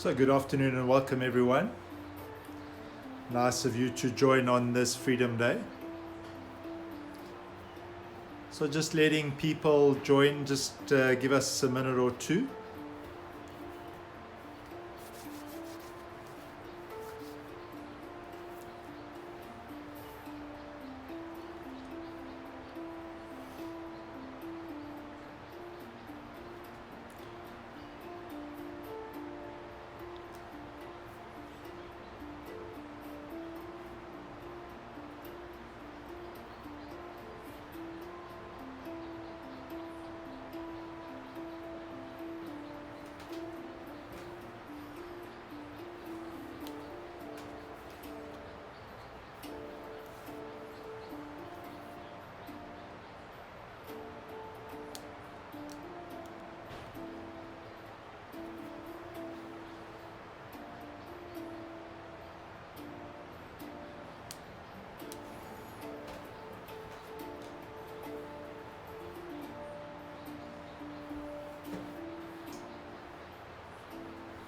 So good afternoon and welcome everyone. Nice of you to join on this Freedom Day. So just letting people join, just give us a minute or two.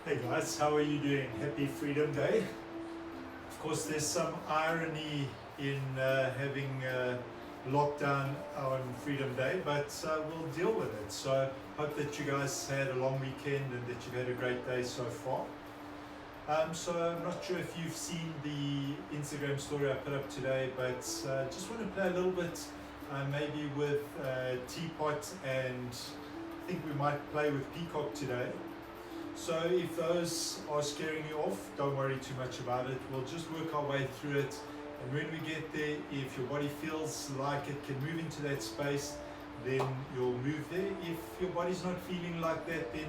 Hey guys, how are you doing? Happy Freedom Day. Of course, there's some irony in having lockdown on Freedom Day, but we'll deal with it. So hope that you guys had a long weekend and that you've had a great day so far. So I'm not sure if you've seen the Instagram story I put up today, but just want to play a little bit maybe with Teapot, and I think we might play with Peacock today. So if those are scaring you off, don't worry too much about it. We'll just work our way through it. And when we get there, if your body feels like it can move into that space, then you'll move there. If your body's not feeling like that, then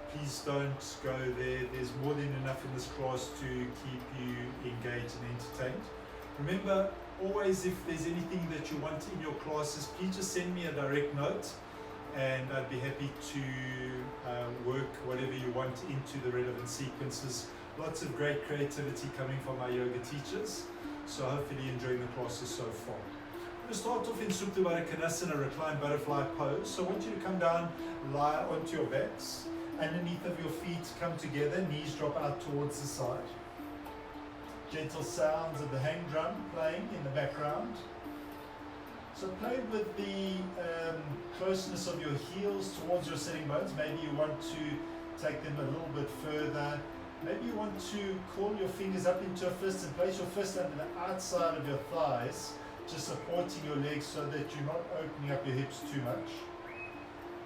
please don't go there. There's more than enough in this class to keep you engaged and entertained. Remember, always if there's anything that you want in your classes, please just send me a direct note, and I'd be happy to work whatever you want into the relevant sequences. Lots of great creativity coming from our yoga teachers, so hopefully you're enjoying the classes so far. I'm going to start off in Supta Baddha Konasana, reclined butterfly pose. So I want you to come down, lie onto your backs. Underneath of your feet come together, knees drop out towards the side. Gentle sounds of the hang drum playing in the background. So play with the closeness of your heels towards your sitting bones. Maybe you want to take them a little bit further. Maybe you want to curl your fingers up into a fist and place your fist under the outside of your thighs, just supporting your legs so that you're not opening up your hips too much.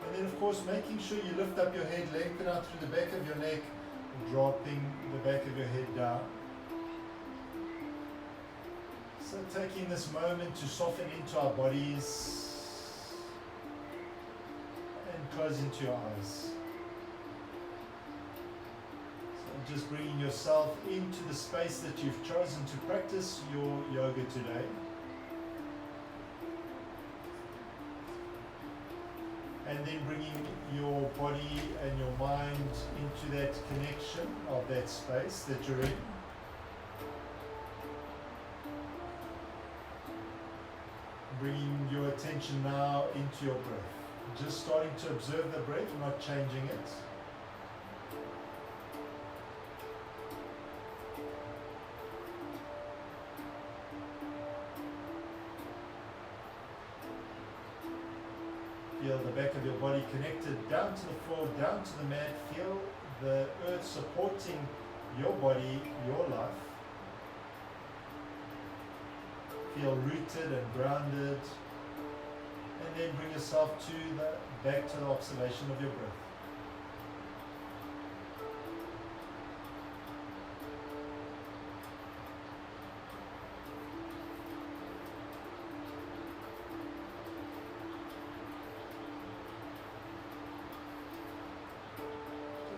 And then of course making sure you lift up your head, lengthen out through the back of your neck, dropping the back of your head down. So taking this moment to soften into our bodies and close into your eyes. So just bringing yourself into the space that you've chosen to practice your yoga today. And then bringing your body and your mind into that connection of that space that you're in. Bringing your attention now into your breath. Just starting to observe the breath, not changing it. Feel the back of your body connected down to the floor, down to the mat. Feel the earth supporting your body, your life. Feel rooted and grounded, and then bring yourself back to the observation of your breath.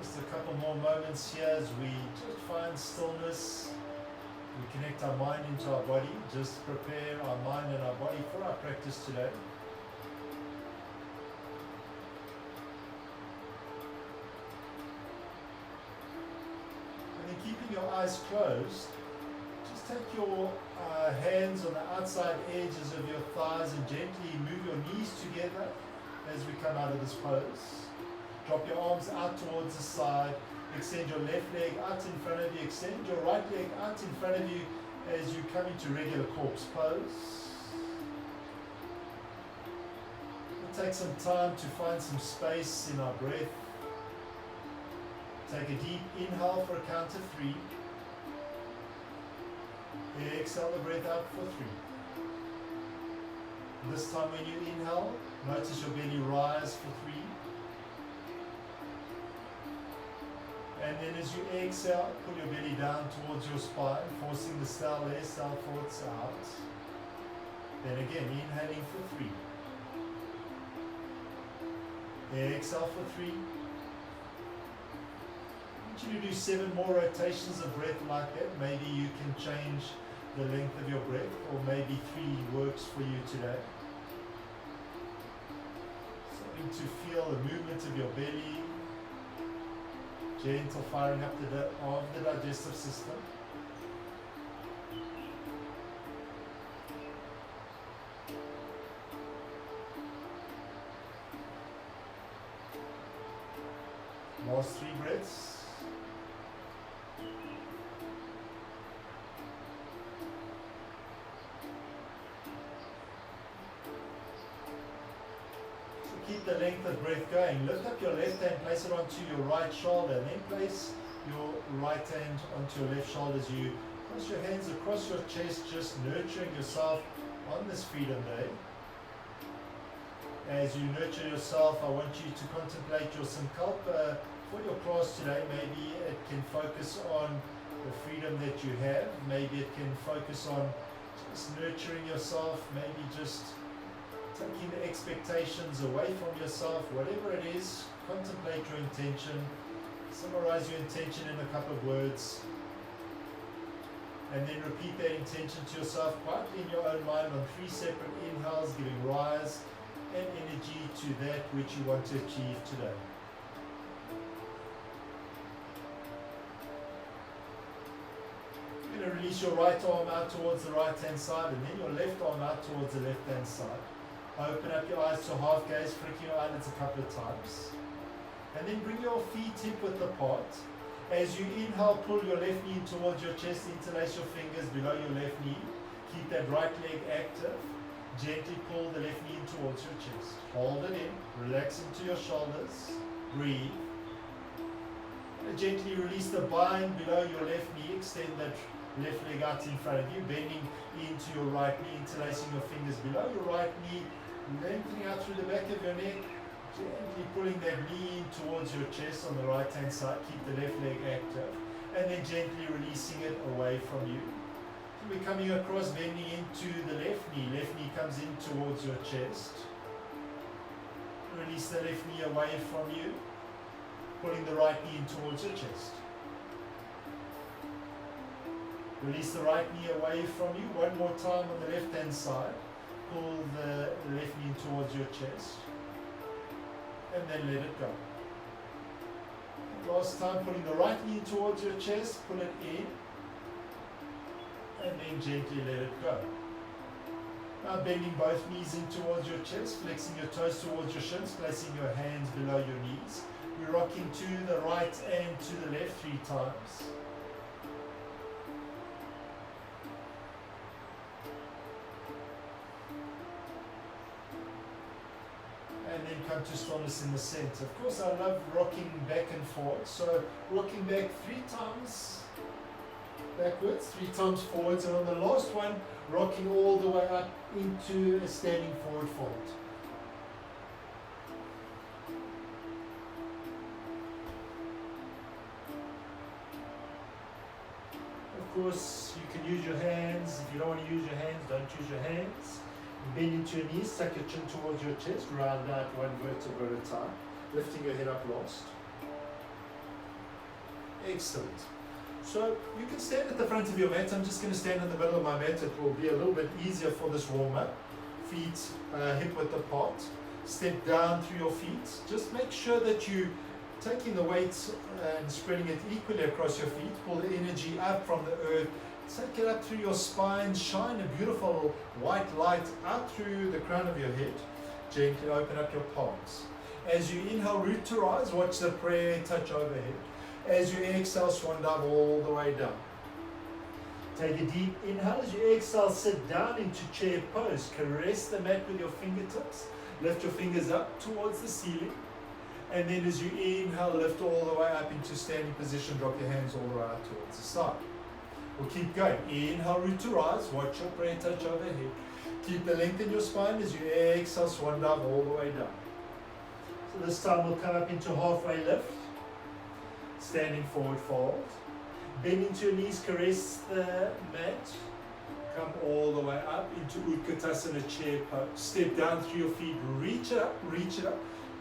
Just a couple more moments here as we just find stillness. We connect our mind into our body, just prepare our mind and our body for our practice today. And then keeping your eyes closed, just take your hands on the outside edges of your thighs and gently move your knees together as we come out of this pose. Drop your arms out towards the side, Extend your left leg out in front of you. Extend your right leg out in front of you as you come into regular corpse pose. We'll take some time to find some space in our breath. Take a deep inhale for a count of 3. Exhale the breath out for 3. This time when you inhale, notice your belly rise for 3. And then as you exhale, pull your belly down towards your spine, forcing the style thoughts out. Then again, inhaling for 3. Exhale for 3. I want you to do 7 more rotations of breath like that. Maybe you can change the length of your breath, or maybe 3 works for you today. Starting to feel the movement of your belly, gentle firing up of the digestive system. Last 3 breaths. Keep the length of breath going. Lift up your left hand, place it onto your right shoulder, and then place your right hand onto your left shoulder as you place your hands across your chest, just nurturing yourself on this Freedom Day. As you nurture yourself, I want you to contemplate your sankalpa for your class today. Maybe it can focus on the freedom that you have. Maybe it can focus on just nurturing yourself, maybe just taking the expectations away from yourself. Whatever it is, contemplate your intention. Summarize your intention in a couple of words. And then repeat that intention to yourself quietly in your own mind on 3 separate inhales, giving rise and energy to that which you want to achieve today. You're going to release your right arm out towards the right hand side, and then your left arm out towards the left hand side. Open up your eyes to half gaze, flicking your eyelids a couple of times. And then bring your feet hip width apart. As you inhale, pull your left knee towards your chest, interlace your fingers below your left knee. Keep that right leg active. Gently pull the left knee towards your chest. Hold it in, relax into your shoulders. Breathe. And gently release the bind below your left knee. Extend that left leg out in front of you, bending into your right knee, interlacing your fingers below your right knee, lengthening out through the back of your neck, gently pulling that knee in towards your chest on the right hand side. Keep the left leg active, and then gently releasing it away from you. So we're coming across, bending into the left knee comes in towards your chest. Release the left knee away from you, pulling the right knee in towards your chest. Release the right knee away from you. One more time on the left hand side. Pull the left knee towards your chest. And then let it go. Last time, pulling the right knee towards your chest. Pull it in. And then gently let it go. Now bending both knees in towards your chest. Flexing your toes towards your shins. Placing your hands below your knees. We're rocking to the right and to the left 3 times. And then come to stillness in the center. Of course, I love rocking back and forth. So rocking back 3 times backwards, 3 times forwards, and on the last one, rocking all the way up into a standing forward fold. Of course, you can use your hands. If you don't want to use your hands, don't use your hands. Bend into your knees, tuck your chin towards your chest, round out 1 vertebra at a time, lifting your head up last. Excellent. So you can stand at the front of your mat. I'm just going to stand in the middle of my mat. It will be a little bit easier for this warm-up. Feet hip width apart. Step down through your feet. Just make sure that you taking the weight and spreading it equally across your feet. Pull the energy up from the earth. Take it up through your spine. Shine a beautiful white light out through the crown of your head. Gently open up your palms. As you inhale, root to rise. Watch the prayer touch overhead. As you exhale, swan dive all the way down. Take a deep inhale. As you exhale, sit down into chair pose. Caress the mat with your fingertips. Lift your fingers up towards the ceiling. And then as you inhale, lift all the way up into standing position. Drop your hands all the way out towards the side. We'll keep going. Inhale, root to rise. Watch your prayer touch overhead. Keep the length in your spine as you exhale, swan dive all the way down. So this time we'll come up into halfway lift. Standing forward fold. Bend into your knees, caress the mat. Come all the way up into Utkatasana chair pose. Step down through your feet, reach it up,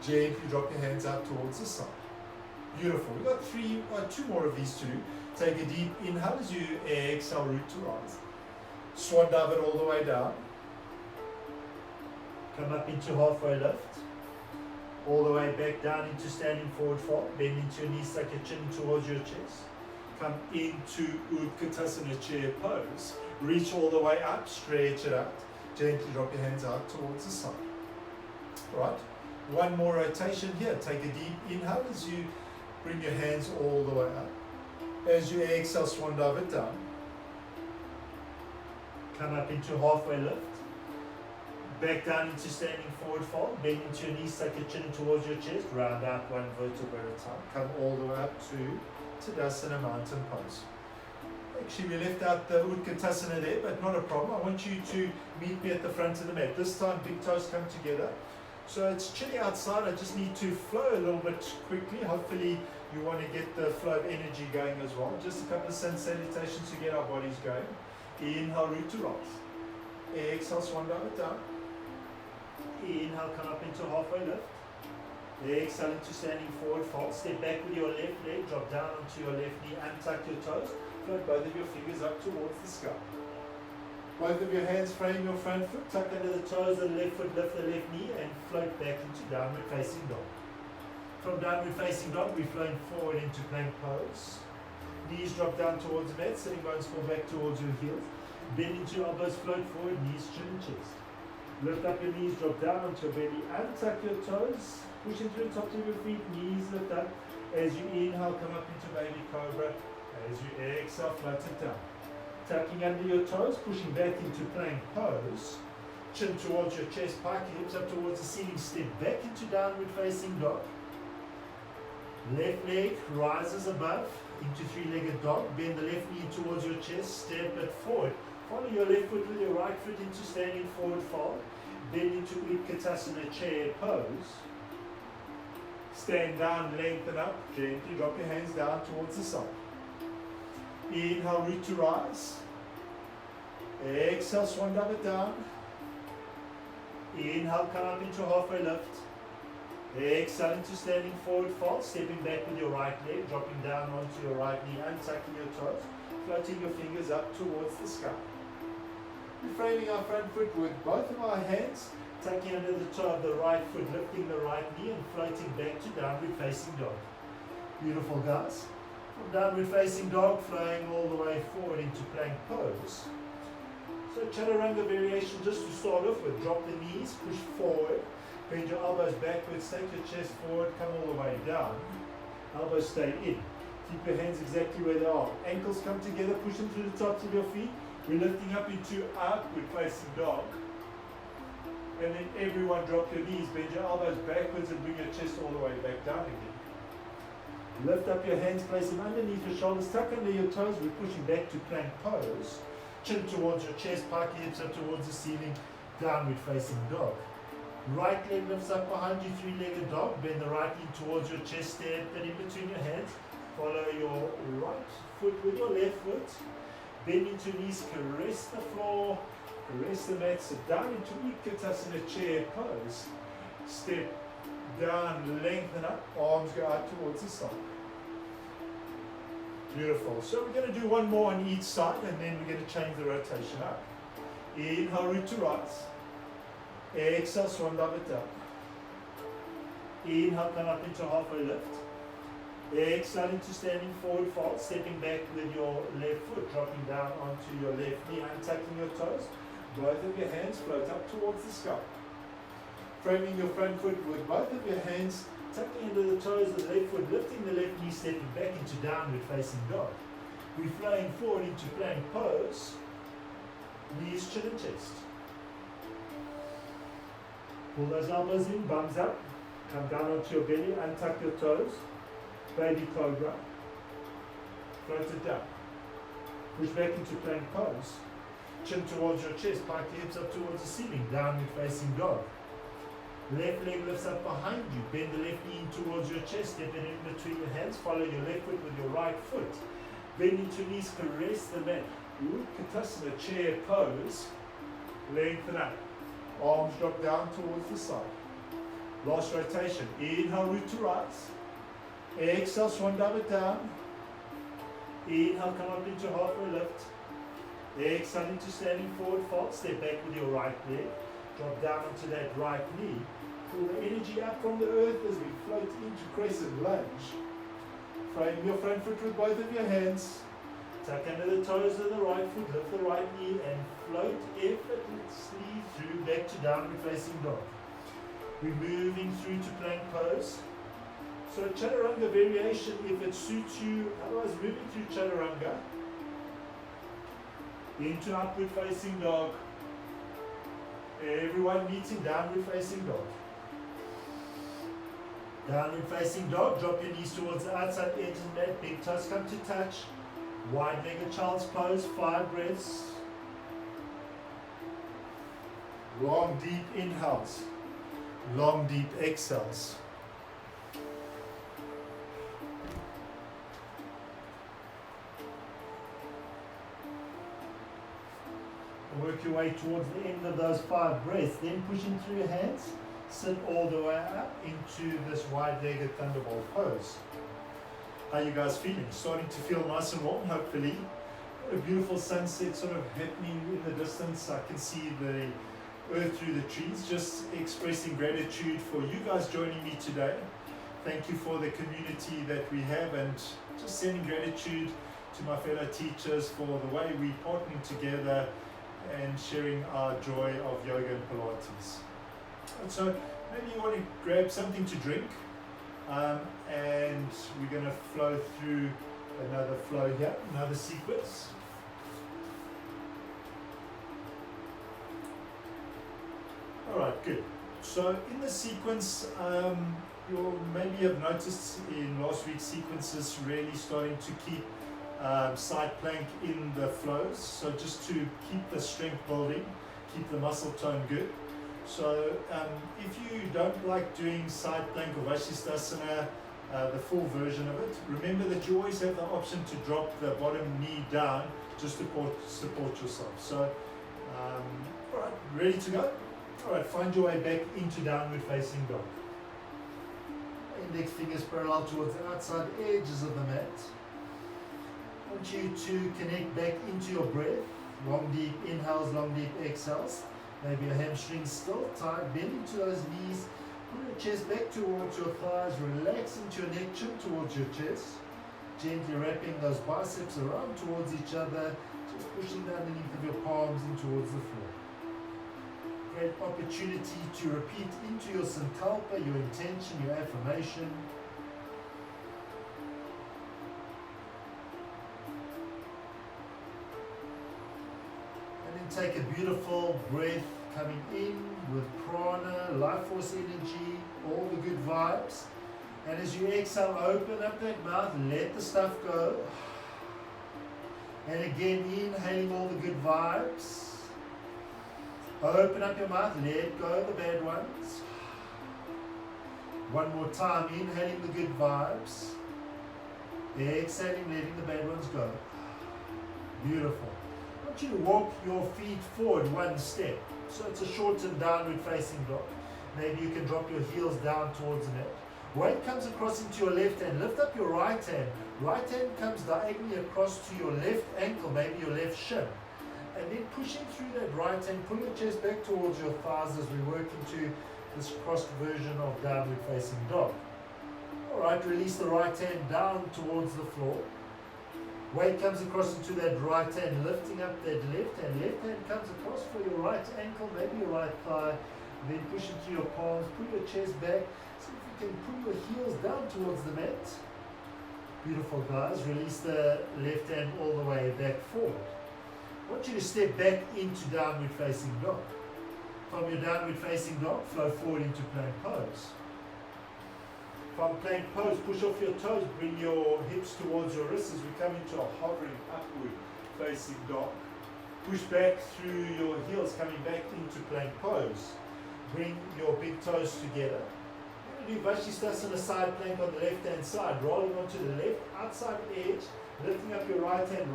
Gently drop your hands out towards the side. Beautiful. We've got two more of these to do. Take a deep inhale as you exhale, root to rise. Swan dive it all the way down. Come up into halfway lift. All the way back down into standing forward fold. Bend into your knees, tuck your chin towards your chest. Come into Utkatasana chair pose. Reach all the way up, stretch it out. Gently drop your hands out towards the side. Right. One more rotation here. Take a deep inhale as you bring your hands all the way up. As you exhale, swan dive it down. Come up into halfway lift. Back down into standing forward fold. Bend into your knees, tuck your chin towards your chest. Round out one vertebra at a time. Come all the way up to Tadasana mountain pose. Actually, we left out the Utkatasana there, but not a problem. I want you to meet me at the front of the mat. This time, big toes come together. So it's chilly outside. I just need to flow a little bit quickly. Hopefully, you want to get the flow of energy going as well. Just a couple of sun salutations to get our bodies going. Inhale, root to rise. Exhale, swan dive it down. Inhale, come up into halfway lift. Exhale into standing forward fold. Step back with your left leg. Drop down onto your left knee. Untuck your toes. Float both of your fingers up towards the sky. Both of your hands frame your front foot. Tuck under the toes of the left foot. Lift the left knee and float back into downward facing dog. From downward facing dog, we're flowing forward into plank pose. Knees drop down towards the mat. Sitting bones fall back towards your heels. Bend into your elbows. Float forward. Knees, chin, and chest. Lift up your knees. Drop down onto your belly. Untuck your toes. Push into the tops of your feet. Knees lift up. As you inhale, come up into baby cobra. As you exhale, float it down. Tucking under your toes, pushing back into plank pose. Chin towards your chest, pike your hips up towards the ceiling. Step back into downward facing dog. Left leg rises above into three-legged dog. Bend the left knee towards your chest. Step it forward. Follow your left foot with your right foot into standing forward fold. Bend into Utkatasana chair pose. Stand down, lengthen up. Gently drop your hands down towards the side. Inhale, root to rise. Exhale, swan dive it down. Inhale, come up into halfway lift. Exhale into standing forward fold. Stepping back with your right leg. Dropping down onto your right knee. Untucking your toes. Floating your fingers up towards the sky. Reframing our front foot with both of our hands. Tucking under the toe of the right foot. Lifting the right knee and floating back to downward facing dog. Beautiful, guys. From downward facing dog, flowing all the way forward into plank pose. So chaturanga variation, just to start off with, drop the knees, push forward, bend your elbows backwards, take your chest forward, come all the way down. Elbows stay in. Keep your hands exactly where they are. Ankles come together, push them through the tops of your feet. We're lifting up into outward facing dog. And then everyone drop your knees, bend your elbows backwards and bring your chest all the way back down again. Lift up your hands, place them underneath your shoulders, tuck under your toes. We're pushing back to plank pose. Chin towards your chest, pike your hips up towards the ceiling, downward facing dog. Right leg lifts up behind you, three-legged dog. Bend the right knee towards your chest, step that in between your hands. Follow your right foot with your left foot. Bend into knees, caress the floor, caress the mat, sit down into Utkatasana chair pose. Step down, lengthen up, arms go out towards the side. Beautiful. So we're going to do one more on each side and then we're going to change the rotation up. Inhale, root to rise. Exhale, swan dive it down. Inhale, come up into halfway lift. Exhale into standing forward fold, stepping back with your left foot, dropping down onto your left knee, untucking your toes. Both of your hands float up towards the sky. Framing your front foot with both of your hands Tucking into the toes of the left foot, lifting the left knee, stepping back into downward facing dog. We're flowing forward into plank pose. Knees, chin and chest. Pull those elbows in, bums up. Come down onto your belly, untuck your toes. Baby cobra. Float it down. Push back into plank pose. Chin towards your chest, pike your hips up towards the ceiling, downward facing dog. Left leg lifts up behind you, bend the left knee in towards your chest, step it in between your hands, follow your left foot with your right foot. Bend into knees, caress the mat. Utkatasana, chair pose. Lengthen up. Arms drop down towards the side. Last rotation. Inhale, root to rise. Exhale, swan dive it down. Inhale, come up into halfway lift. Exhale into standing forward fold. Step back with your right leg. Drop down onto that right knee. Pull the energy up from the earth as we float into crescent lunge. Frame your front foot with both of your hands. Tuck under the toes of the right foot, lift the right knee and float effortlessly through back to downward facing dog. We're moving through to plank pose. So chaturanga variation if it suits you, otherwise moving through chaturanga into upward facing dog. Everyone meeting downward facing dog. Downward facing dog, drop your knees towards the outside edge of the mat, big toes come to touch. Wide-legged child's pose, 5 breaths. Long, deep inhales. Long, deep exhales. Work your way towards the end of those 5 breaths. Then pushing through your hands, sit all the way up into this wide-legged thunderbolt pose. How are you guys feeling? Starting to feel nice and warm, hopefully. A beautiful sunset sort of happening in the distance. I can see the earth through the trees. Just expressing gratitude for you guys joining me today. Thank you for the community that we have, and just sending gratitude to my fellow teachers for the way we partnering together and sharing our joy of yoga and Pilates. And so maybe you want to grab something to drink. And we're going to flow through another flow here, another sequence. Alright, good. So in the sequence, you'll maybe have noticed in last week's sequences really starting to keep side plank in the flows. So just to keep the strength building, keep the muscle tone good. So if you don't like doing side plank or Vashisthasana, the full version of it, remember that you always have the option to drop the bottom knee down just to support yourself. So, all right, ready to go? All right, find your way back into downward facing dog. Index fingers parallel towards the outside edges of the mat. I want you to connect back into your breath. Long deep inhales, long deep exhales. Maybe your hamstrings still tight, bend into those knees, pull your chest back towards your thighs, relax into your neck, chin towards your chest, gently wrapping those biceps around towards each other, just pushing the underneath of your palms in towards the floor. Great opportunity to repeat into your sankalpa, your intention, your affirmation. Take a beautiful breath coming in with prana, life force energy, all the good vibes. And as you exhale, open up that mouth, let the stuff go. And again, inhaling all the good vibes. Open up your mouth, let go the bad ones. One more time, inhaling the good vibes. Exhaling, letting the bad ones go. Beautiful. I want you to walk your feet forward one step. So it's a shortened downward facing dog. Maybe you can drop your heels down towards the mat. Weight comes across into your left hand. Lift up your right hand. Right hand comes diagonally across to your left ankle, maybe your left shin. And then pushing through that right hand, pull your chest back towards your thighs as we work into this crossed version of downward facing dog. Alright, release the right hand down towards the floor. Weight comes across into that right hand, lifting up that left hand. Left hand comes across for your right ankle, maybe your right thigh. Then pushing through your palms, pull your chest back. See if you can pull your heels down towards the mat. Beautiful, guys. Release the left hand all the way back forward. I want you to step back into downward facing dog. From your downward facing dog, flow forward into plank pose. From plank pose, push off your toes, bring your hips towards your wrists as we come into a hovering upward facing dog. Push back through your heels, coming back into plank pose. Bring your big toes together. Do Vashisthasana side plank on the left hand side, rolling onto the left outside edge, lifting up your right hand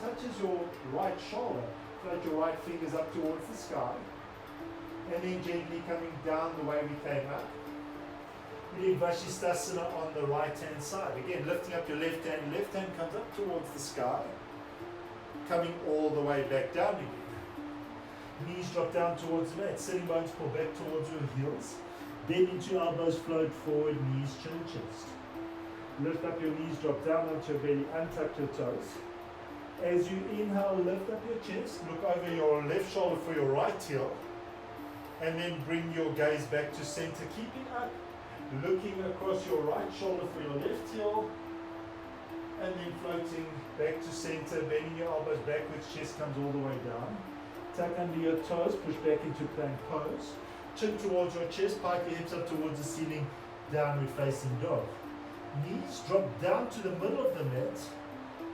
touches your right shoulder, float your right fingers up towards the sky, and then gently coming down the way we came up. We do Vashisthasana on the right hand side, again lifting up your left hand comes up towards the sky, coming all the way back down again. Knees drop down towards the mat, sitting bones pull back towards your heels. Bend into elbows, float forward, knees, chin, chest. Lift up your knees, drop down onto your belly, untuck your toes. As you inhale, lift up your chest, look over your left shoulder for your right heel, and then bring your gaze back to center, keeping up, looking across your right shoulder for your left heel, and then floating back to center, bending your elbows backwards, chest comes all the way down. Tuck under your toes, push back into plank pose. Chin towards your chest, pike your hips up towards the ceiling, downward facing dog. Knees drop down to the middle of the mat.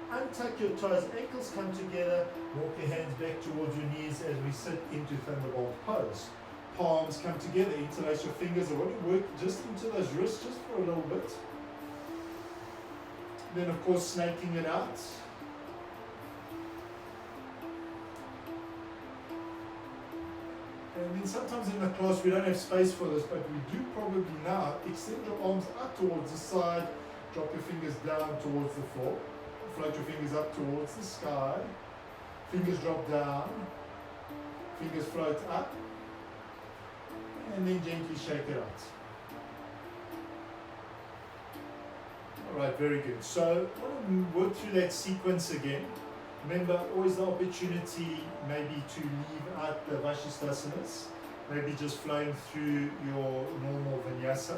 Untuck your toes, ankles come together. Walk your hands back towards your knees as we sit into thunderbolt pose. Palms come together, interlace your fingers. I want to work just into those wrists just for a little bit. Then of course snaking it out. And then sometimes in the class we don't have space for this, but we do probably now. Extend your arms up towards the side, drop your fingers down towards the floor, float your fingers up towards the sky, fingers drop down, fingers float up, and then gently shake it out. Alright, very good. So I want to work through that sequence again. Remember, always the opportunity maybe to leave out the Vashishthasanas, maybe just flowing through your normal vinyasa.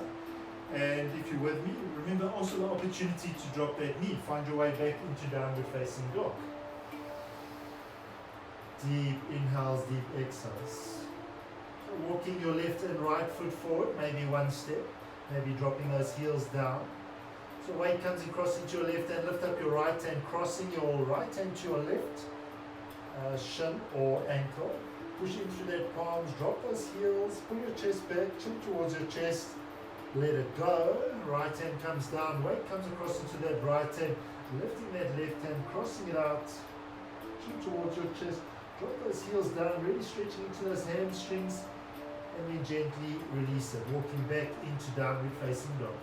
And if you're with me, remember also the opportunity to drop that knee. Find your way back into downward facing dog. Deep inhales, deep exhales. Walking your left and right foot forward, maybe one step, maybe dropping those heels down. So weight comes across into your left hand, lift up your right hand, crossing your right hand to your left shin or ankle. Pushing through that palms, drop those heels, pull your chest back, chin towards your chest, let it go. Right hand comes down, weight comes across into that right hand, lifting that left hand, crossing it out, chin towards your chest, drop those heels down, really stretching into those hamstrings, and then gently release it, walking back into downward facing dog.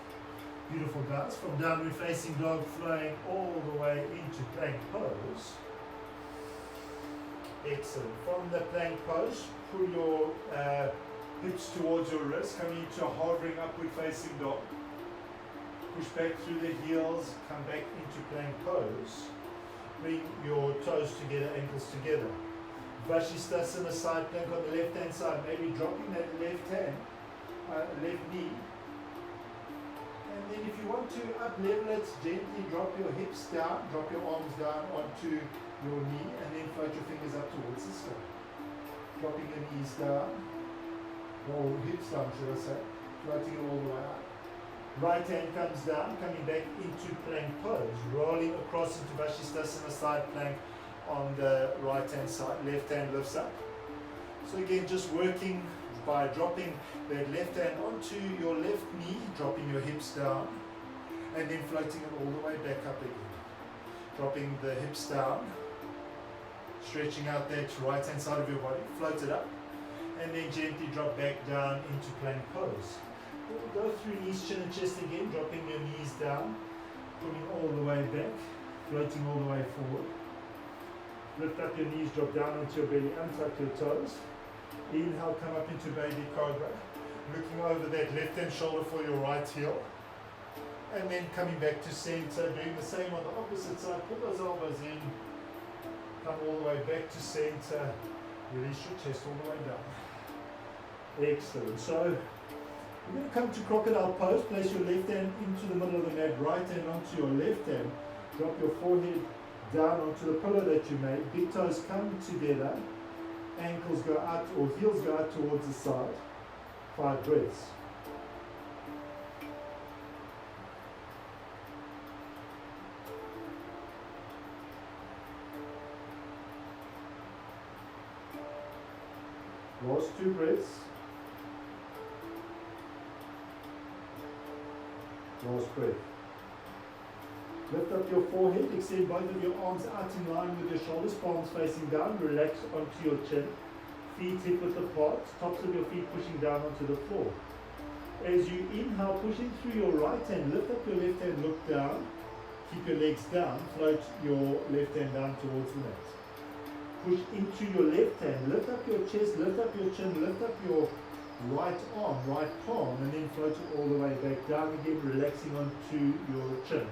Beautiful, guys. From downward facing dog, flowing all the way into plank pose. Excellent. From the plank pose, pull your hips towards your wrists, coming into a hovering upward facing dog. Push back through the heels, come back into plank pose. Bring your toes together, ankles together. Vashisthasana side plank on the left hand side, maybe dropping that left hand, left knee. And then if you want to up level it, gently drop your hips down, drop your arms down onto your knee, and then float your fingers up towards the sky. Dropping your knees down, or hips down should I say, floating it all the way up. Right hand comes down, coming back into plank pose, rolling across into Vashisthasana side plank on the right hand side, left hand lifts up. So again, just working by dropping that left hand onto your left knee, dropping your hips down, and then floating it all the way back up again. Dropping the hips down, stretching out that right hand side of your body, float it up, and then gently drop back down into plank pose. We'll go through knees, chin and chest again, dropping your knees down, pulling all the way back, floating all the way forward. Lift up your knees, drop down onto your belly, untuck your toes. Inhale, come up into baby cobra. Looking over that left hand shoulder for your right heel. And then coming back to center, doing the same on the opposite side. Pull those elbows in. Come all the way back to center. Release your chest all the way down. Excellent. So, You're going to come to crocodile pose, place your left hand into the middle of the mat, right hand onto your left hand, drop your forehead down onto the pillow that you made, big toes come together, ankles go out or heels go out towards the side, 5 breaths. Last 2 breaths. Last breath. Lift up your forehead, extend both of your arms out in line with your shoulders, palms facing down, relax onto your chin, feet hip width apart, tops of your feet pushing down onto the floor. As you inhale, pushing through your right hand, lift up your left hand, look down, keep your legs down, float your left hand down towards the mat. Push into your left hand, lift up your chest, lift up your chin, lift up your right arm, right palm, and then float it all the way back down again, relaxing onto your chin.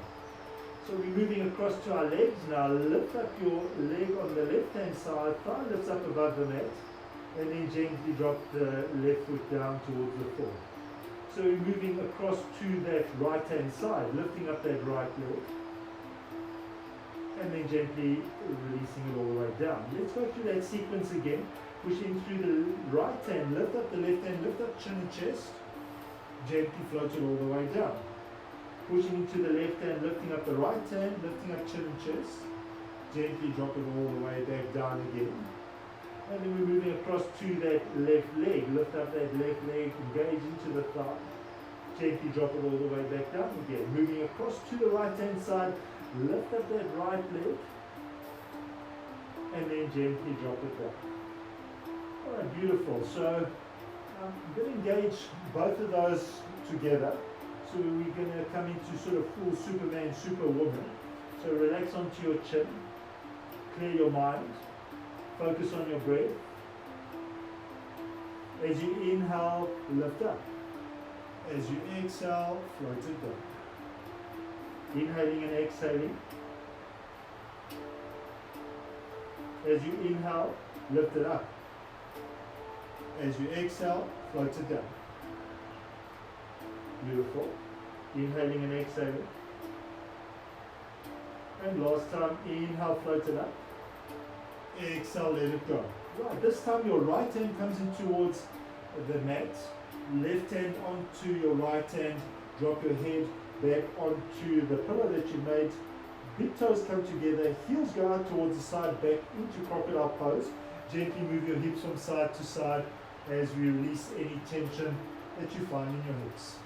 So we're moving across to our legs now. Lift up your leg on the left hand side, thigh lifts up above the mat, and then gently drop the left foot down towards the floor. So we're moving across to that right hand side, lifting up that right leg, and then gently releasing it all the way down. Let's go through that sequence again. Pushing through the right hand, lift up the left hand, lift up chin and chest, gently float it all the way down. Pushing into the left hand, lifting up the right hand, lifting up chin and chest, gently drop it all the way back down again. And then we're moving across to that left leg, lift up that left leg, engage into the thigh, gently drop it all the way back down again. Moving across to the right hand side, lift up that right leg, and then gently drop it down. Alright, beautiful. So I'm going to engage both of those together. So we're going to come into sort of full Superman, Superwoman. So relax onto your chin, clear your mind, focus on your breath. As you inhale, lift up. As you exhale, float it down. Inhaling and exhaling. As you inhale, lift it up. As you exhale, float it down. Beautiful. Inhaling and exhaling. And last time, inhale, float it up. Exhale, let it go. Right, this time your right hand comes in towards the mat. Left hand onto your right hand. Drop your head back onto the pillow that you made. Big toes come together. Heels go out towards the side, back into crocodile pose. Gently move your hips from side to side as we release any tension that you find in your hips.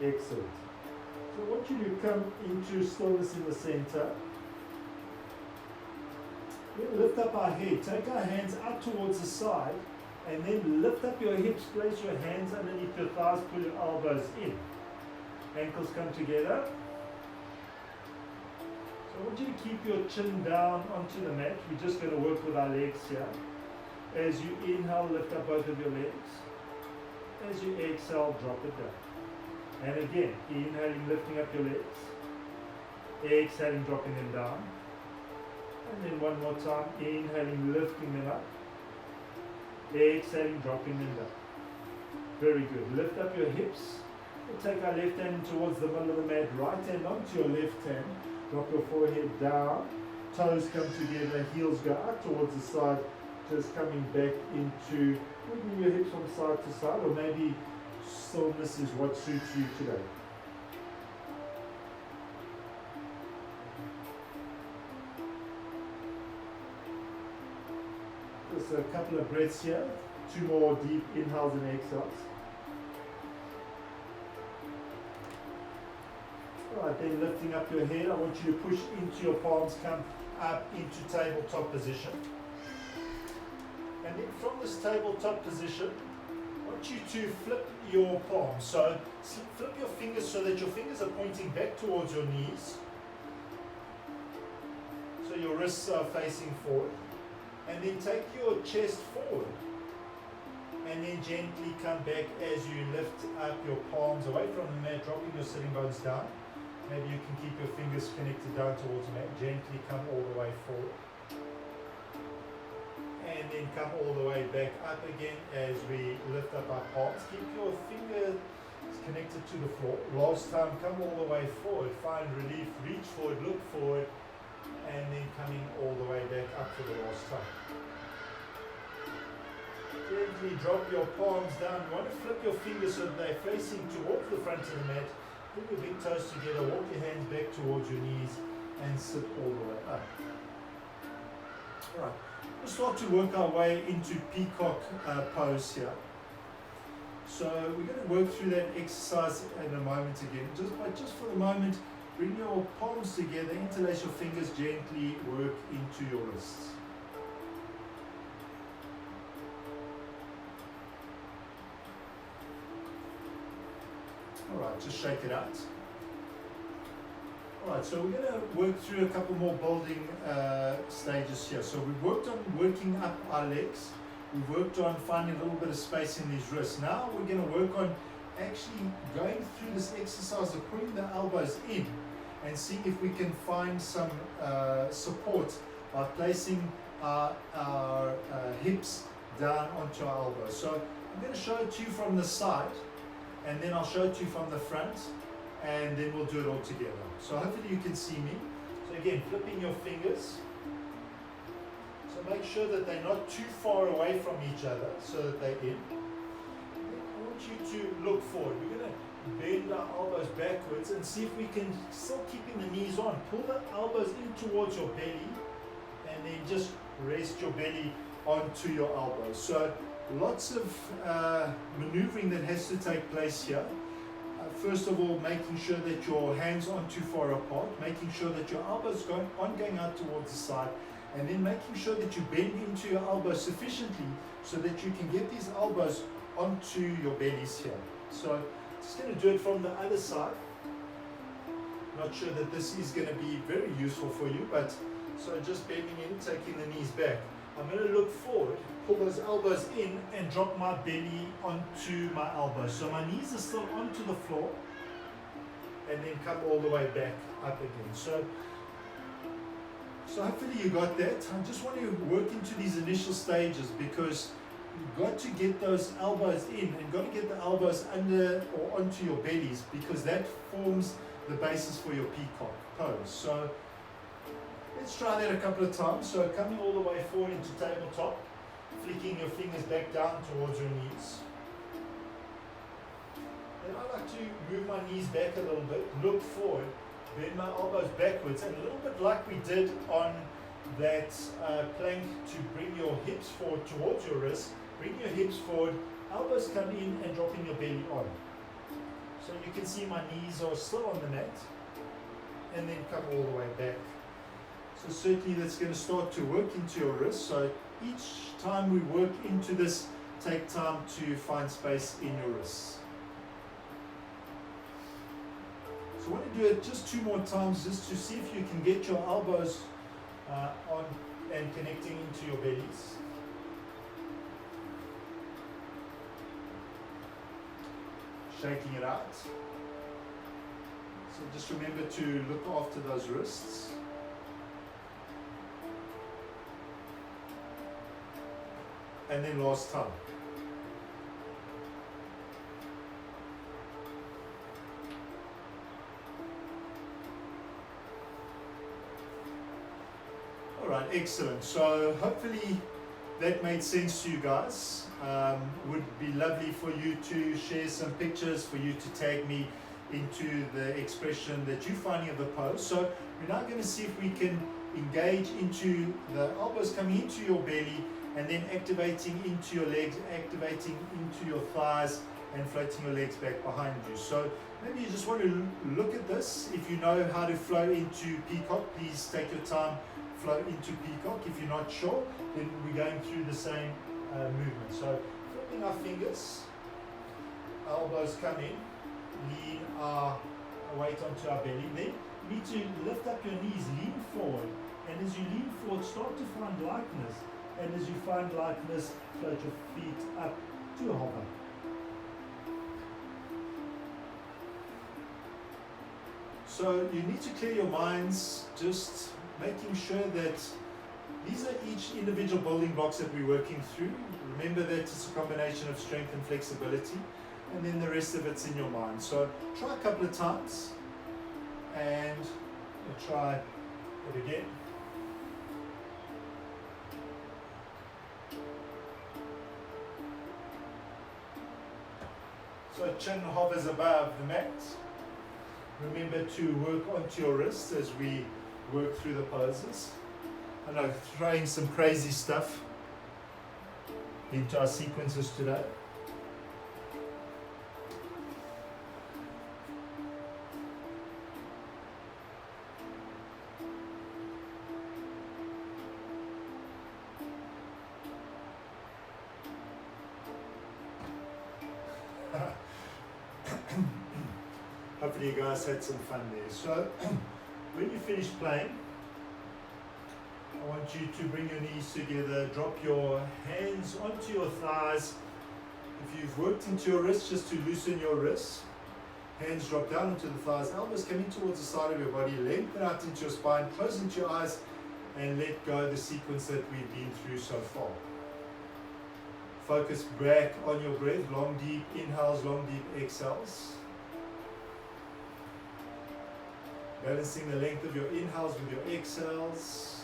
Excellent. So I want you to come into stillness in the center. We'll lift up our head, take our hands out towards the side, and then lift up your hips, place your hands underneath your thighs, pull your elbows in. Ankles come together. So I want you to keep your chin down onto the mat. We're just going to work with our legs here. As you inhale, lift up both of your legs. As you exhale, drop it down. And again, inhaling, lifting up your legs. Exhaling, dropping them down. And then one more time, inhaling, lifting them up. Exhaling, dropping them down. Very good. Lift up your hips. We'll take our left hand towards the middle of the mat, right hand onto your left hand. Drop your forehead down. Toes come together, heels go out towards the side. Just coming back into moving your hips from side to side, or maybe stillness is what suits you today. Just a couple of breaths here. 2 more deep inhales and exhales. Alright, then lifting up your head, I want you to push into your palms, come up into tabletop position. And then from this tabletop position, I want you to flip your palms. So flip your fingers so that your fingers are pointing back towards your knees. So your wrists are facing forward. And then take your chest forward. And then gently come back as you lift up your palms away from the mat, dropping your sitting bones down. Maybe you can keep your fingers connected down towards the mat. Gently come all the way forward. and then come all the way back up again as we lift up our palms. Keep your fingers connected to the floor. Last time, come all the way forward, find relief, reach forward, look forward, and then coming all the way back up for the last time. Gently drop your palms down. You want to flip your fingers so that they're facing towards the front of the mat. Put your big toes together, walk your hands back towards your knees, and sit all the way up. Alright, we'll start to work our way into peacock pose here. So we're going to work through that exercise in a moment again. Just for the moment, bring your palms together, interlace your fingers gently, work into your wrists. Alright, just shake it out. Alright, so we're going to work through a couple more building stages here. So we've worked on working up our legs. We've worked on finding a little bit of space in these wrists. Now we're going to work on actually going through this exercise of putting the elbows in and seeing if we can find some support by placing our hips down onto our elbows. So I'm going to show it to you from the side, and then I'll show it to you from the front, and then we'll do it all together. So hopefully you can see me. So again, flipping your fingers. So make sure that they're not too far away from each other so that they're in. I want you to look forward. We're going to bend our elbows backwards and see if we can, still keeping the knees on, pull the elbows in towards your belly, and then just rest your belly onto your elbows. So lots of maneuvering that has to take place here. First of all, making sure that your hands aren't too far apart, making sure that your elbows aren't going out towards the side, and then making sure that you bend into your elbows sufficiently so that you can get these elbows onto your bellies here. So just going to do it from the other side. Not sure that this is going to be very useful for you, but so just bending in, taking the knees back. I'm going to look forward, pull those elbows in, and drop my belly onto my elbows. So my knees are still onto the floor, and then come all the way back up again. So hopefully you got that. I just want to work into these initial stages because you've got to get those elbows in and got to get the elbows under or onto your bellies, because that forms the basis for your peacock pose. So let's try that a couple of times. So coming all the way forward into tabletop, flicking your fingers back down towards your knees. Then I like to move my knees back a little bit, look forward, bend my elbows backwards, and a little bit like we did on that plank to bring your hips forward towards your wrists, bring your hips forward, elbows come in and dropping your belly on. So you can see my knees are still on the mat, and then come all the way back. So certainly that's going to start to work into your wrists. So each time we work into this, take time to find space in your wrists. So I want to do it just 2 more times just to see if you can get your elbows on and connecting into your bellies. Shaking it out. So just remember to look after those wrists. And then last time. Alright, excellent. So hopefully that made sense to you guys. Would be lovely for you to share some pictures, for you to tag me into the expression that you're finding of the pose. So we're now going to see if we can engage into the elbows coming into your belly, and then activating into your legs, activating into your thighs, and floating your legs back behind you. So maybe you just want to look at this. If you know how to flow into peacock, please take your time, flow into peacock. If you're not sure, then we're going through the same movement. So flipping our fingers, elbows come in, lean our weight onto our belly. Then you need to lift up your knees, lean forward, and as you lean forward, start to find lightness. And as you find lightness, float your feet up to a hover. So you need to clear your minds, just making sure that These are each individual building blocks that we're working through. Remember that it's a combination of strength and flexibility, and then the rest of it's in your mind. So try a couple of times, and we'll try it again. So chin hovers above the mat. Remember to work onto your wrists as we work through the poses. I know, throwing some crazy stuff into our sequences today. Hopefully you guys had some fun there. So when you finish playing, I want you to bring your knees together, drop your hands onto your thighs. If you've worked into your wrists, just to loosen your wrists. Hands drop down into the thighs, elbows coming towards the side of your body, lengthen out into your spine, close into your eyes, and let go the sequence that we've been through so far. Focus back on your breath, long deep inhales, long deep exhales. Balancing the length of your inhales with your exhales.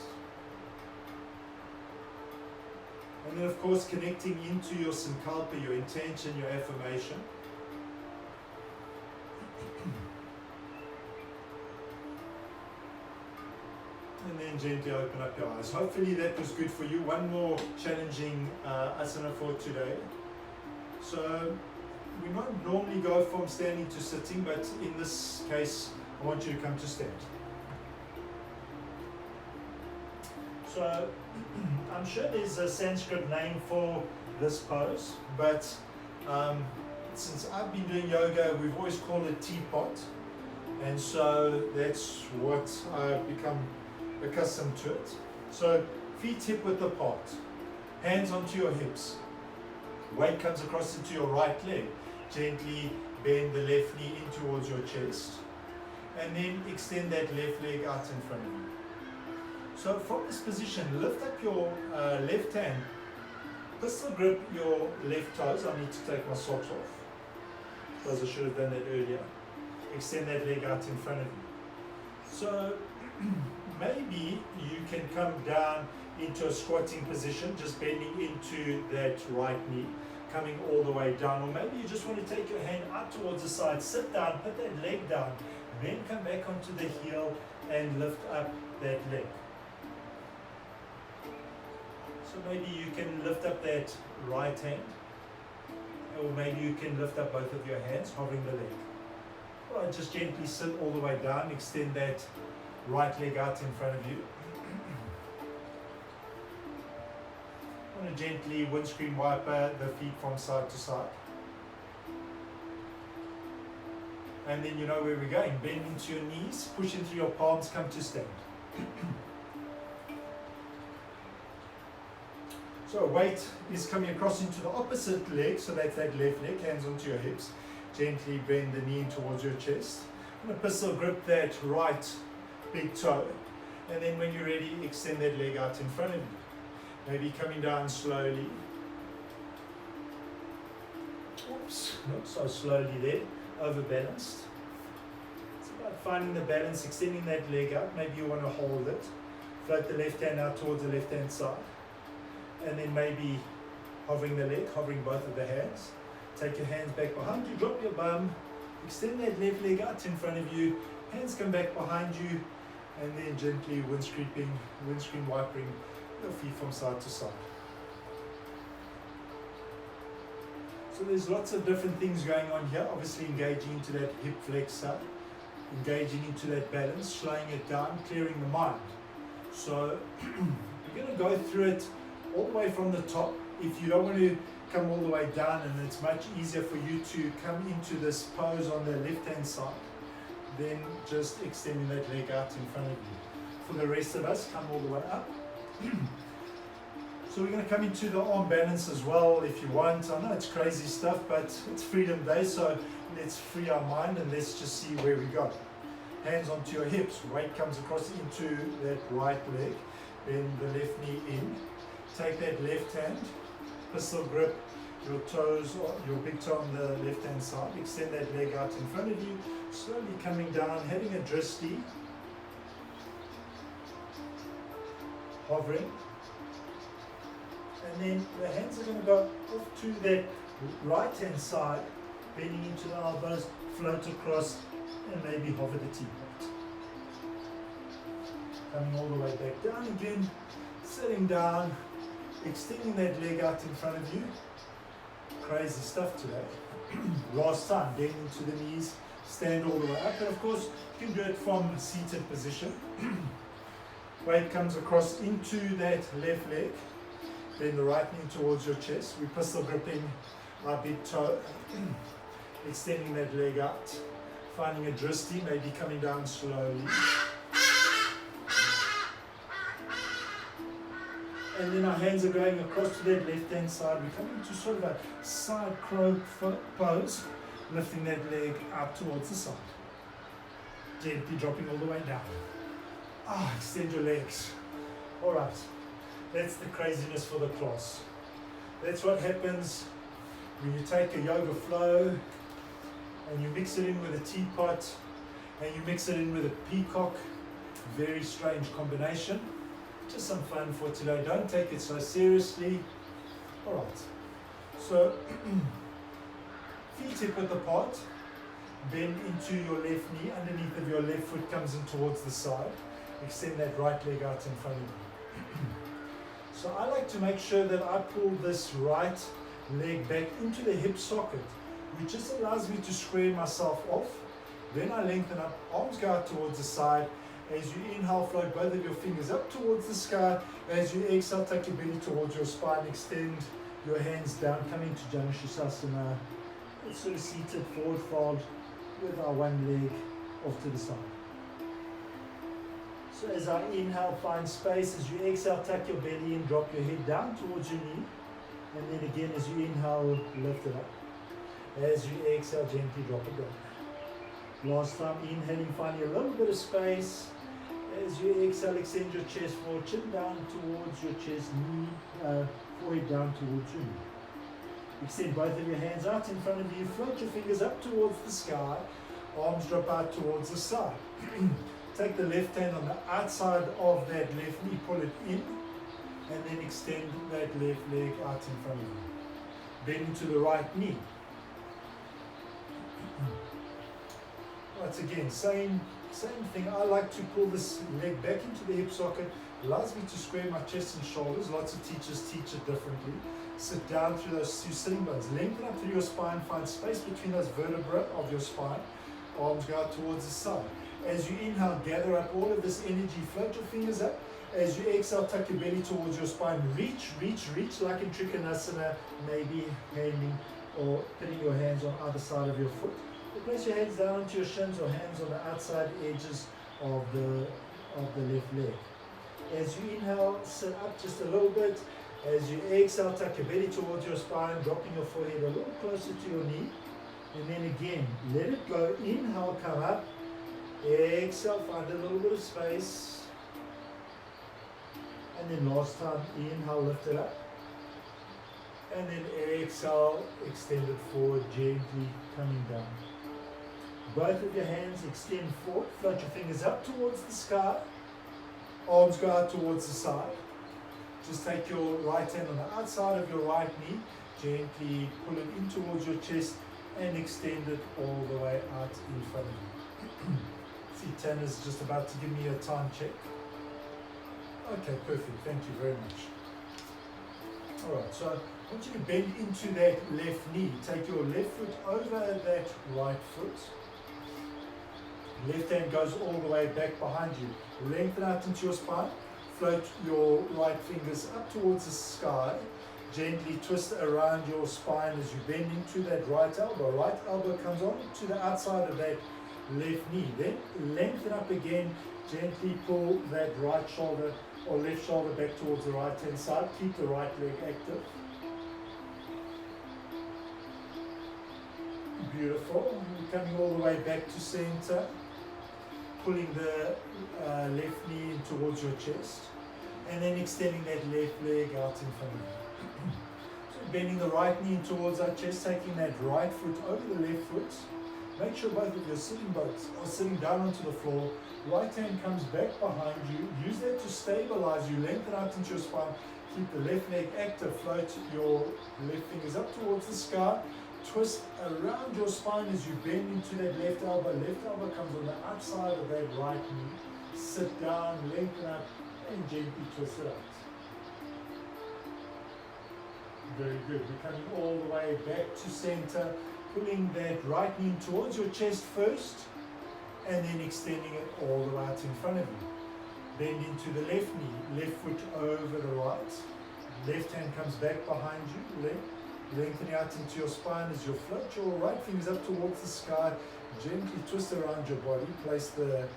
And then of course connecting into your sankalpa, your intention, your affirmation. And then gently open up your eyes. Hopefully that was good for you. One more challenging asana for today. So we don't normally go from standing to sitting, but in this case I want you to come to stand. So I'm sure there's a Sanskrit name for this pose, but since I've been doing yoga, we've always called it teapot, and so that's what I've become accustomed to it. So feet hip width apart, hands onto your hips, weight comes across into your right leg, gently bend the left knee in towards your chest, and then extend that left leg out in front of you. So from this position, lift up your left hand, pistol grip your left toes. I need to take my socks off, because I should have done that earlier. Extend that leg out in front of you. So maybe you can come down into a squatting position, just bending into that right knee, coming all the way down. Or maybe you just want to take your hand out towards the side, sit down, put that leg down, then come back onto the heel and lift up that leg. So maybe you can lift up that right hand, or maybe you can lift up both of your hands, hovering the leg. Or just gently sit all the way down, extend that right leg out in front of you. I want to gently windscreen wiper the feet from side to side. And then you know where we're going. Bend into your knees, push into your palms, come to stand. So weight is coming across into the opposite leg, so that's that left leg, hands onto your hips. Gently bend the knee towards your chest. I'm going to pistol grip that right big toe. And then when you're ready, extend that leg out in front of you. Maybe coming down slowly. Oops, not so slowly there, overbalanced. It's about finding the balance, extending that leg out. Maybe you want to hold it. Float the left hand out towards the left hand side. And then maybe hovering the leg, hovering both of the hands. Take your hands back behind you, drop your bum, extend that left leg out in front of you, hands come back behind you, and then gently windscreen wiping your feet from side to side. So there's lots of different things going on here, obviously engaging into that hip flexor, engaging into that balance, slowing it down, clearing the mind. So we're going to go through it all the way from the top. If you don't want to come all the way down, and it's much easier for you to come into this pose on the left hand side, then just extending that leg out in front of you. For the rest of us, come all the way up. So we're going to come into the arm balance as well if you want. I know it's crazy stuff, but it's Freedom Day, so let's free our mind and let's just see where we go. Hands onto your hips, weight comes across into that right leg. Bend the left knee in. Take that left hand, pistol grip your toes, or your big toe on the left hand side. Extend that leg out in front of you. Slowly coming down, having a drishti. Hovering. And then the hands are going to go off to that right hand side, bending into the elbows, float across, and maybe hover the teapot. Coming all the way back down again, sitting down, extending that leg out in front of you. Crazy stuff today. Last time, bend into the knees, stand all the way up, and of course you can do it from seated position. Weight comes across into that left leg, then the right knee towards your chest. We pistol gripping our big toe, extending that leg out, finding a drishti, maybe coming down slowly. And then our hands are going across to that left hand side. We come into sort of a side crow pose, lifting that leg up towards the side. Gently dropping all the way down. Extend your legs. Alright, that's the craziness for the class. That's what happens when you take a yoga flow and you mix it in with a teapot and you mix it in with a peacock. Very strange combination. Just some fun for today. Don't take it so seriously. Alright, so feet hip width apart. Bend into your left knee. Underneath of your left foot comes in towards the side. Extend that right leg out in front of you. So I like to make sure that I pull this right leg back into the hip socket, which just allows me to square myself off. Then I lengthen up, arms go out towards the side. As you inhale, float both of your fingers up towards the sky. As you exhale, take your belly towards your spine. Extend your hands down, coming to Janushirasana. It's sort of seated forward fold with our one leg off to the side. So as I inhale, find space. As you exhale, tuck your belly in, drop your head down towards your knee. And then again, as you inhale, lift it up. As you exhale, gently drop it down. Last time, inhaling, finding a little bit of space. As you exhale, extend your chest forward, chin down towards your chest, knee, forehead down towards your knee. Extend both of your hands out in front of you, float your fingers up towards the sky, arms drop out towards the side. Take the left hand on the outside of that left knee, pull it in, and then extend that left leg out in front of you. Bend into the right knee. Once again, same thing. I like to pull this leg back into the hip socket. Allows me to square my chest and shoulders. Lots of teachers teach it differently. Sit down through those two sitting bones. Lengthen up through your spine. Find space between those vertebrae of your spine. Arms go out towards the side. As you inhale, gather up all of this energy. Float your fingers up. As you exhale, tuck your belly towards your spine. Reach, reach, reach like in Trikonasana. Maybe handing or putting your hands on either side of your foot. Place your hands down onto your shins or hands on the outside edges of the left leg. As you inhale, sit up just a little bit. As you exhale, tuck your belly towards your spine, dropping your forehead a little closer to your knee. And then again, let it go. Inhale, come up. Exhale, find a little bit of space. And then last time, inhale, lift it up. And then exhale, extend it forward, gently coming down. Both of your hands extend forward, float your fingers up towards the sky, arms go out towards the side. Just take your right hand on the outside of your right knee, gently pull it in towards your chest and extend it all the way out in front of you. See, Tanner's just about to give me a time check. Okay, perfect, thank you very much. Alright, so I want you to bend into that left knee. Take your left foot over that right foot. Left hand goes all the way back behind you. Lengthen out into your spine. Float your right fingers up towards the sky. Gently twist around your spine as you bend into that right elbow. Right elbow comes on to the outside of that left knee. Then lengthen up again. Gently pull that right shoulder or left shoulder back towards the right hand side. Keep the right leg active. Beautiful. Coming all the way back to center. Pulling the left knee in towards your chest. and then extending that left leg out in front of you. So bending the right knee towards our chest, taking that right foot over the left foot. Make sure both of your sitting bones are sitting down onto the floor. Right hand comes back behind you. Use that to stabilize you. Lengthen out into your spine. Keep the left leg active. Float your left fingers up towards the sky. Twist around your spine as you bend into that left elbow. Left elbow comes on the outside of that right knee. Sit down, lengthen up, and gently twist it out. Very good. We're coming all the way back to center. Pulling that right knee towards your chest first, and then extending it all the way out in front of you. Bend into the left knee, left foot over the right. Left hand comes back behind you, lengthening out into your spine as you float your right fingers up towards the sky. Gently twist around your body. Place the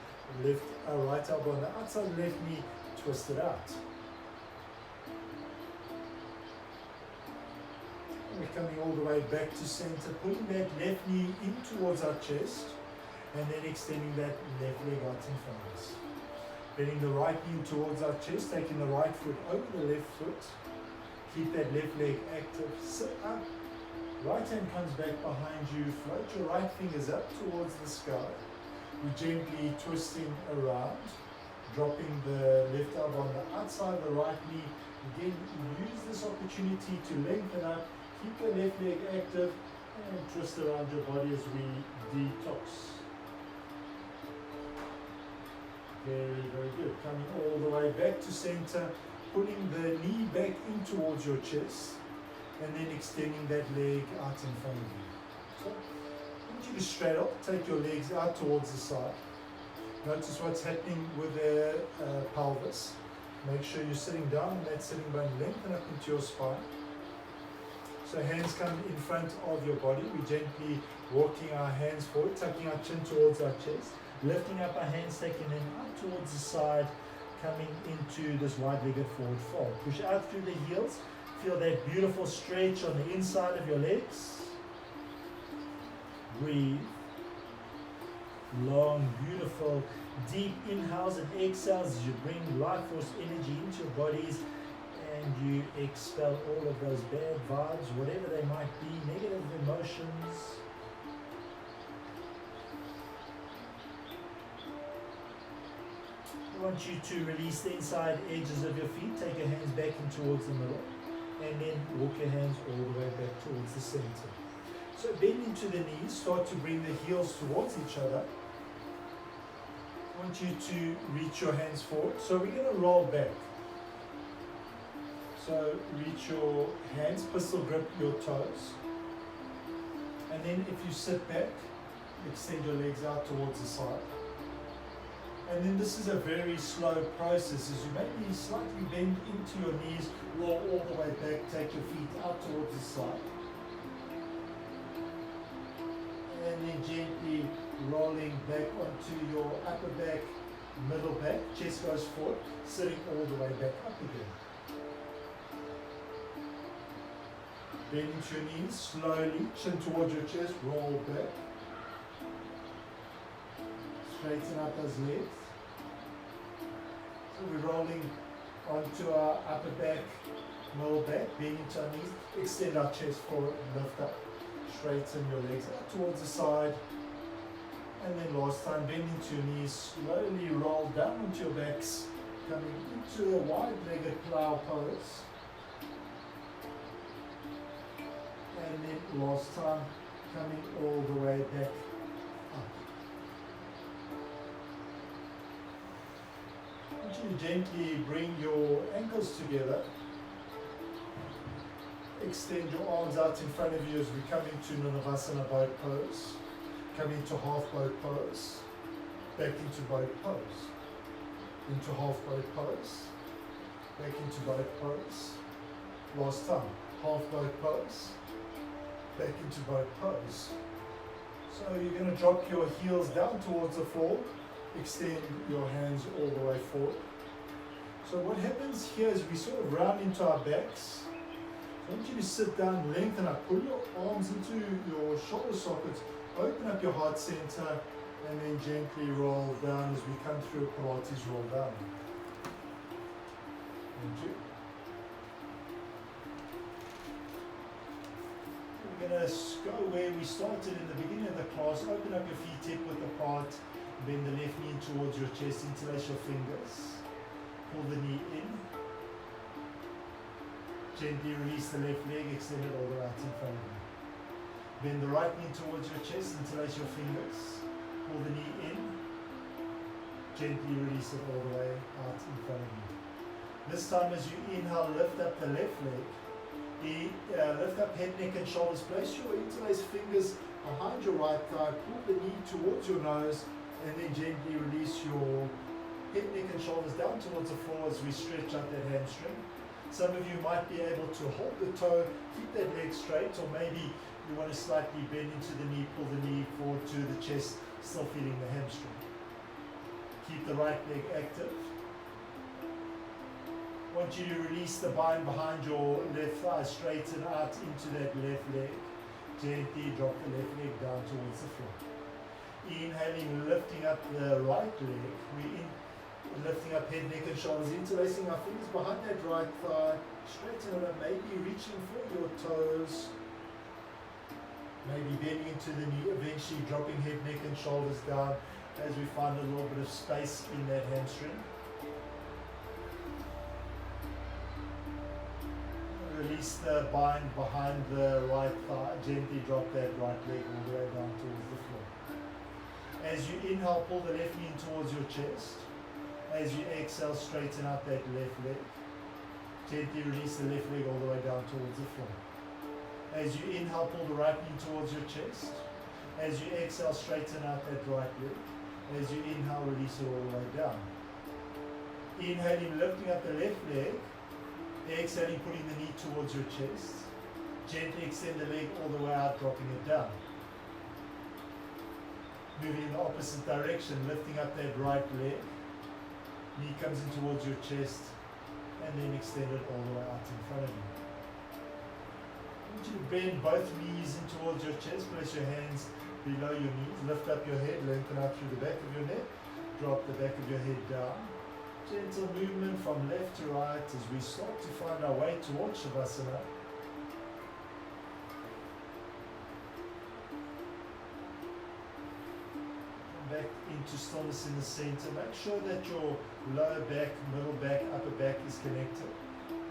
right elbow on the outside of the left knee, twist it out. We're coming all the way back to center, pulling that left knee in towards our chest, and then extending that left leg out in front of us. Bending the right knee towards our chest, taking the right foot over the left foot. Keep that left leg active. Sit up. Right hand comes back behind you. Float your right fingers up towards the sky. We're gently twisting around, dropping the left elbow on the outside of the right knee. Again, use this opportunity to lengthen up. Keep the left leg active and twist around your body as we detox. Very, very good. Coming all the way back to center, pulling the knee back in towards your chest, and then extending that leg out in front of you. So, I want you to straddle, take your legs out towards the side. Notice what's happening with the pelvis. Make sure you're sitting down and that sitting bone lengthen up into your spine. So hands come in front of your body. We're gently walking our hands forward, tucking our chin towards our chest, lifting up our hands, taking them up towards the side, coming into this wide-legged forward fold. Push out through the heels. Feel that beautiful stretch on the inside of your legs. Breathe. Long, beautiful, deep inhales and exhales as you bring life force energy into your bodies. And you expel all of those bad vibes, whatever they might be, negative emotions. I want you to release the inside edges of your feet. Take your hands back in towards the middle. And then walk your hands all the way back towards the center. So bend into the knees. Start to bring the heels towards each other. I want you to reach your hands forward. So we're going to roll back. So reach your hands, pistol grip your toes. And then if you sit back, extend your legs out towards the side. And then this is a very slow process as you maybe slightly bend into your knees, roll all the way back, take your feet out towards the side. And then gently rolling back onto your upper back, middle back, chest goes forward, sitting all the way back up again. Bend into your knees, slowly, chin towards your chest, roll back. Straighten out those legs. So we're rolling onto our upper back, middle back, bend into our knees, extend our chest forward, lift up. Straighten your legs out towards the side. And then last time, bend into your knees, slowly roll down onto your backs, coming into a wide-legged plow pose. And then last time, coming all the way back up. I want you to gently bring your ankles together. Extend your arms out in front of you as we come into Namaste boat pose. Come into half boat pose. Back into boat pose. Into half boat pose. Back into boat pose. Last time, half boat pose. Back into boat pose. So you're going to drop your heels down towards the floor. Extend your hands all the way forward. So what happens here is we sort of round into our backs. I want you to sit down, lengthen up, pull your arms into your shoulder sockets, open up your heart center, and then gently roll down as we come through a Pilates roll down. Thank you. We're going to go where we started in the beginning of the class. Open up your feet hip width apart. Bend the left knee towards your chest. Interlace your fingers. Pull the knee in. Gently release the left leg. Extend it all the way out in front of you. Bend the right knee towards your chest. Interlace your fingers. Pull the knee in. Gently release it all the way out in front of you. This time as you inhale, lift up the left leg. Lift up head, neck and shoulders. Place your interlaced fingers behind your right thigh. Pull the knee towards your nose and then gently release your head, neck and shoulders down towards the floor as we stretch out that hamstring. Some of you might be able to hold the toe, keep that leg straight, or maybe you want to slightly bend into the knee, pull the knee forward to the chest, still feeling the hamstring. Keep the right leg active. I want you to release the bind behind your left thigh, straighten out into that left leg. Gently drop the left leg down towards the floor. Inhaling, lifting up the right leg. Lifting up head, neck and shoulders, interlacing our fingers behind that right thigh. Straighten it up, maybe reaching for your toes. Maybe bending into the knee, eventually dropping head, neck and shoulders down as we find a little bit of space in that hamstring. Release the bind behind the right thigh. Gently drop that right leg all the way down towards the floor. As you inhale, pull the left knee in towards your chest. As you exhale, straighten out that left leg. Gently release the left leg all the way down towards the floor. As you inhale, pull the right knee towards your chest. As you exhale, straighten out that right leg. As you inhale, release it all the way down. Inhaling, lifting up the left leg. Exhaling, putting the knee towards your chest. Gently extend the leg all the way out, dropping it down. Moving in the opposite direction, lifting up that right leg. Knee comes in towards your chest and then extend it all the way out in front of you. I want you to bend both knees in towards your chest, place your hands below your knees, lift up your head, lengthen out through the back of your neck, drop the back of your head down. Gentle movement from left to right as we start to find our way towards Shavasana. Back into stillness in the center. Make sure that your lower back, middle back, upper back is connected.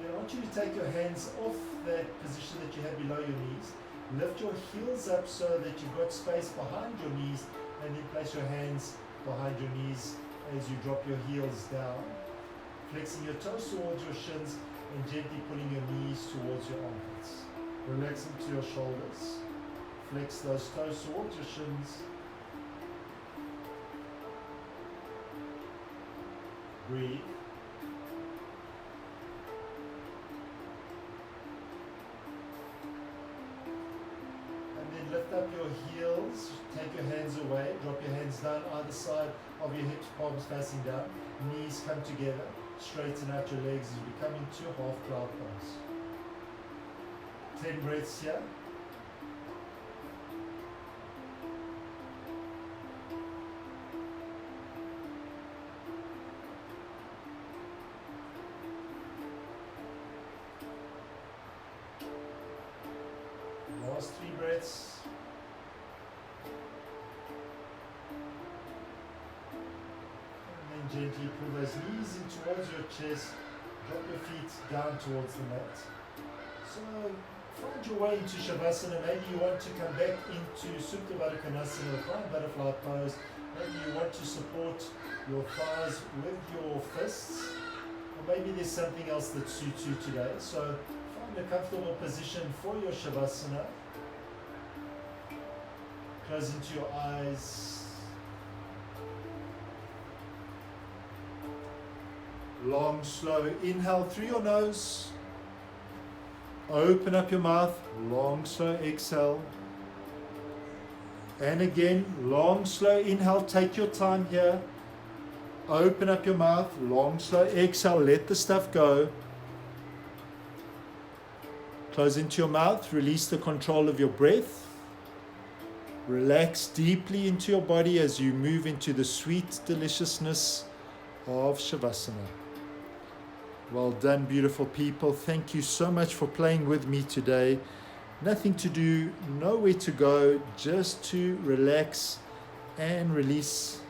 Then I want you to take your hands off that position that you have below your knees. Lift your heels up so that you've got space behind your knees, and then place your hands behind your knees as you drop your heels down. Flexing your toes towards your shins and gently pulling your knees towards your armpits. Relax into your shoulders. Flex those toes towards your shins. Breathe. And then lift up your heels, take your hands away, drop your hands down either side of your hips, palms facing down, knees come together, straighten out your legs as we come into half cloud pose. 10 breaths here. Last 3 breaths. And then gently pull those knees in towards your chest. Drop your feet down towards the mat. So find your way into Shavasana. Maybe you want to come back into Supta Baddha Konasana, or Flying Butterfly pose. Maybe you want to support your thighs with your fists. Or maybe there's something else that suits you today. So find a comfortable position for your Shavasana. Close into your eyes. Long, slow inhale through your nose. Open up your mouth. Long, slow exhale. And again, long, slow inhale. Take your time here. Open up your mouth. Long, slow exhale. Let the stuff go. Close into your mouth. Release the control of your breath. Relax deeply into your body as you move into the sweet deliciousness of Shavasana. Well done, beautiful people. Thank you so much for playing with me today. Nothing to do, nowhere to go, just to relax and release.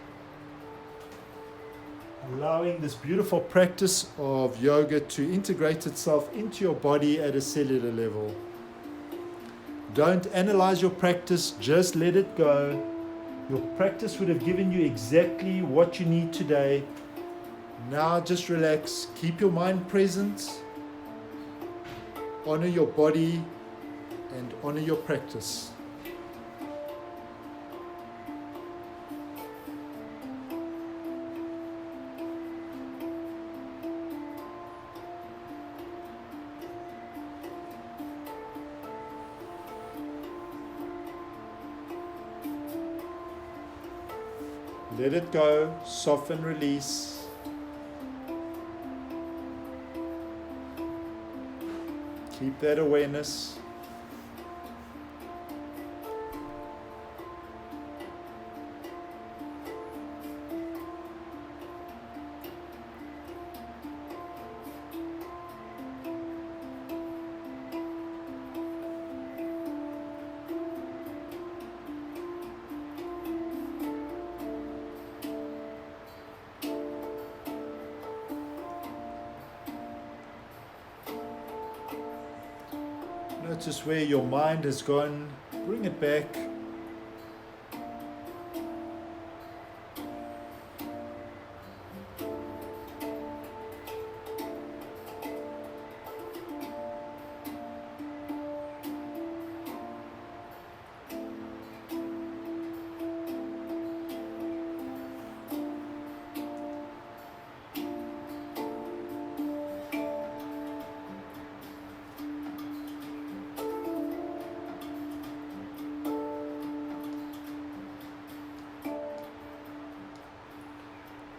Allowing this beautiful practice of yoga to integrate itself into your body at a cellular level. Don't analyze your practice, just let it go. Your practice would have given you exactly what you need today. Now just relax, keep your mind present, honor your body and honor your practice. Let it go, soften, release. Keep that awareness. Notice where your mind has gone, bring it back.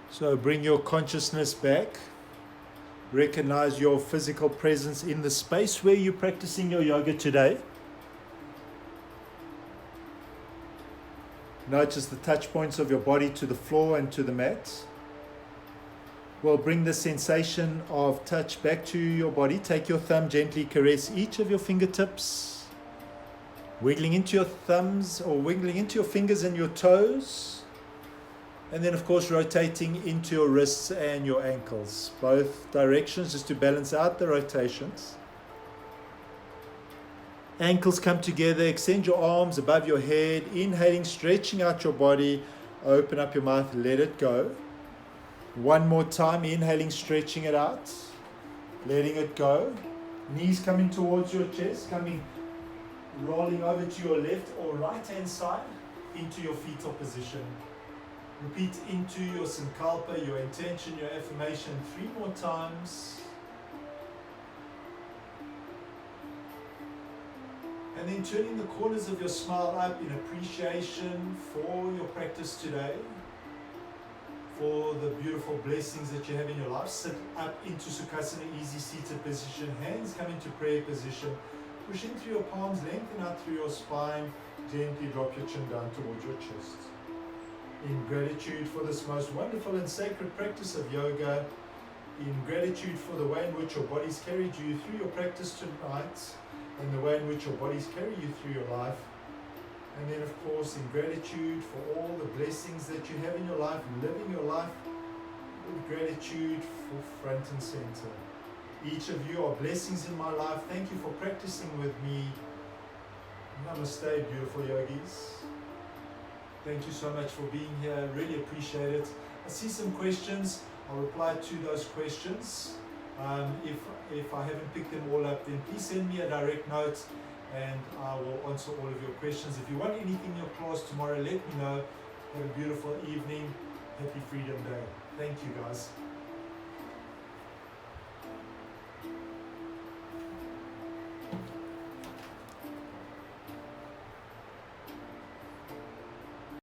So bring your consciousness back. Recognize your physical presence in the space where you're practicing your yoga today. Notice the touch points of your body to the floor and to the mat. Well, bring the sensation of touch back to your body. Take your thumb, gently caress each of your fingertips. Wiggling into your thumbs or wiggling into your fingers and your toes. And then, of course, rotating into your wrists and your ankles. Both directions, just to balance out the rotations. Ankles come together. Extend your arms above your head. Inhaling, stretching out your body. Open up your mouth. Let it go. One more time. Inhaling, stretching it out. Letting it go. Knees coming towards your chest. Rolling over to your left or right hand side into your fetal position. Repeat into your sankalpa, your intention, your affirmation 3 more times. And then turning the corners of your smile up in appreciation for your practice today, for the beautiful blessings that you have in your life. Sit up into Sukhasana, easy seated position. Hands come into prayer position. Push in through your palms, lengthen out through your spine. Gently drop your chin down towards your chest. In gratitude for this most wonderful and sacred practice of yoga, in gratitude for the way in which your body's carried you through your practice tonight, and the way in which your body's carried you through your life, and then of course in gratitude for all the blessings that you have in your life, living your life with gratitude for front and center. Each of you are blessings in my life. Thank you for practicing with me. Namaste, beautiful yogis. Thank you so much for being here. Really appreciate it. I see some questions. I'll reply to those questions. If I haven't picked them all up, then please send me a direct note and I will answer all of your questions. If you want anything in your class tomorrow, let me know. Have a beautiful evening. Happy Freedom Day. Thank you, guys.